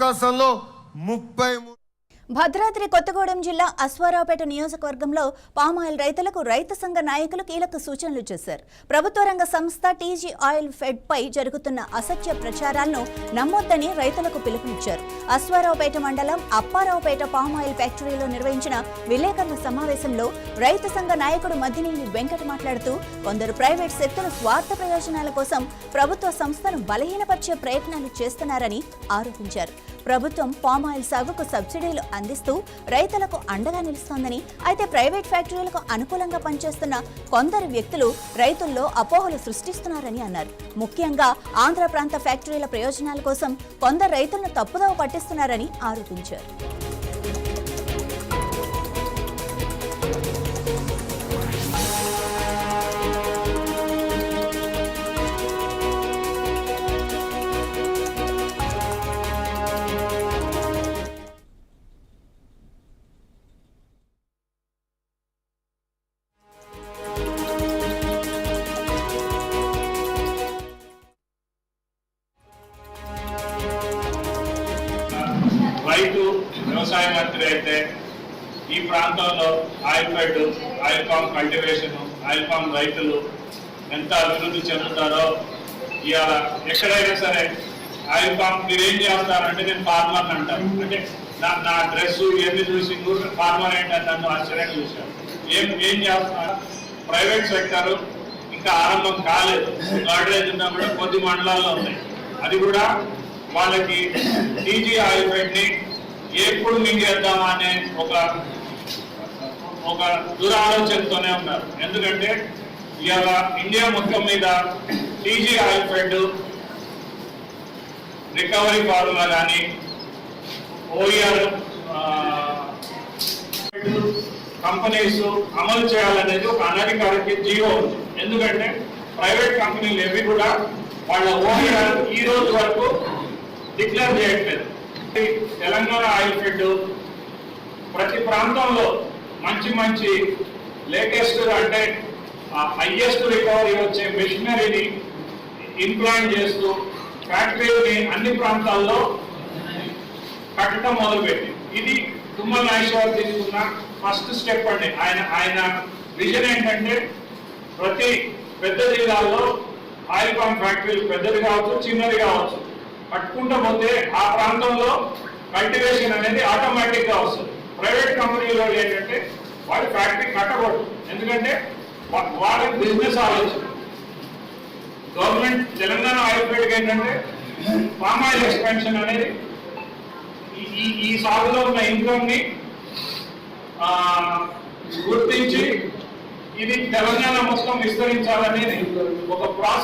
అవకాశంలో 33 భద్రాద్రి కొత్తగూడెం జిల్లా అశ్వారావుపేట నియోజకవర్గంలో పామాయిల్ రైతులకు రైతు సంఘ నాయకులు కీలక సూచనలు చేశారు. ప్రభుత్వ రంగ సంస్థ టీజీ ఆయిల్ ఫెడ్ పై జరుగుతున్న అసత్య ప్రచారాలను నమ్మొద్దని రైతులకు పిలుపునిచ్చారు. అశ్వారావుపేట మండలం అప్పారావుపేట పామాయిల్ ఫ్యాక్టరీలో నిర్వహించిన విలేకరుల సమావేశంలో రైతు సంఘ నాయకుడు మద్దినేని వెంకట మాట్లాడుతూ కొందరు ప్రైవేట్ శక్తులు స్వార్థ ప్రయోజనాల కోసం ప్రభుత్వ సంస్థను బలహీనపరిచే ప్రయత్నాలు చేస్తున్నారని ఆరోపించారు. ప్రభుత్వం పామాయిల్ సాగుకు సబ్సిడీలు అందిస్తూ రైతులకు అండగా నిలుస్తోందని, అయితే ప్రైవేట్ ఫ్యాక్టరీలకు అనుకూలంగా పనిచేస్తున్న కొందరు వ్యక్తులు రైతుల్లో అపోహలు సృష్టిస్తున్నారని అన్నారు. ముఖ్యంగా ఆంధ్ర ప్రాంత ఫ్యాక్టరీల ప్రయోజనాల కోసం కొందరు రైతులను తప్పుదోవ పట్టిస్తున్నారని ఆరోపించారు. రైతు వ్యవసాయ మంత్రి అయితే ఈ ప్రాంతంలో oil fed, oil palm cultivation, oil palm రైతులు ఎంత అభివృద్ధి చెందుతారో ఇవాళ ఎక్కడైనా సరే ఆయిల్ పామ్ మీరేం చేస్తారంటే నేను ఫార్మర్ అంటాను. అంటే నా డ్రెస్ ఇవన్నీ చూసి ఫార్మర్ ఏంటంటే నన్ను ఆశ్చర్యంగా చూశాను. ఏం చేస్తున్నారు? ప్రైవేట్ సెక్టర్ ఇంకా ఆరంభం కాలేదు. గాడ్రేజ్ ఉన్నా కూడా కొద్ది మండలాల్లో ఉన్నాయి. అది కూడా వాళ్ళకి టీజీ ఆయిల్ ఫెడ్ని ఎప్పుడు మింగేద్దామా అనే ఒక దురాలోచనతోనే ఉన్నారు. ఎందుకంటే ఇవాళ ఇండియా మొత్తం మీద TG oil fed, recovery formula కానీ, ఓఆర్ కంపెనీస్ అమలు చేయాలనేది ఒక అనధికారిక జీవో ఉంది. ఎందుకంటే ప్రైవేట్ కంపెనీలు ఏవి కూడా వాళ్ళ ఓఆర్ ఈ రోజు వరకు డిక్లేర్ చేయట్లేదు. తెలంగాణ ఆయిల్ ఫెడ్ ప్రతి ప్రాంతంలో మంచి లేటెస్ట్ అంటే హైయెస్ట్ రికవరీ వచ్చే మెషినరీని ఇంప్లాంట్ చేస్తూ ఫ్యాక్టరీని అన్ని ప్రాంతాల్లో కట్టడం మొదలుపెట్టి, ఇది తుమ్మల నాగేశ్వరరావు తీసుకున్న ఫస్ట్ స్టెప్ అండి. ఆయన విజన్ ఏంటంటే ప్రతి పెద్ద జిల్లాల్లో ఆయిల్ పామ్ ఫ్యాక్టరీలు పెద్దది కావచ్చు, చిన్నది కావచ్చు, కట్టుకుంటూ పోతే ఆ ప్రాంతంలో కల్టివేషన్ అనేది ఆటోమేటిక్ గా వస్తుంది. ప్రైవేట్ కంపెనీలో ఏంటంటే వాళ్ళు ఫ్యాక్టరీ కట్టకూడదు. ఎందుకంటే వాళ్ళకి బిజినెస్ ఆలోచన. గవర్నమెంట్ తెలంగాణ ఆయిల్ ఫెడ్ ఏంటంటే పామ్ ఆయిల్ ఎక్స్పెన్షన్ అనేది ఈ సాగులో ఉన్న ఇన్కమ్ ని గుర్తించి ఇది తెలంగాణ మొత్తం విస్తరించాలనేది ఒక ప్రాసెస్.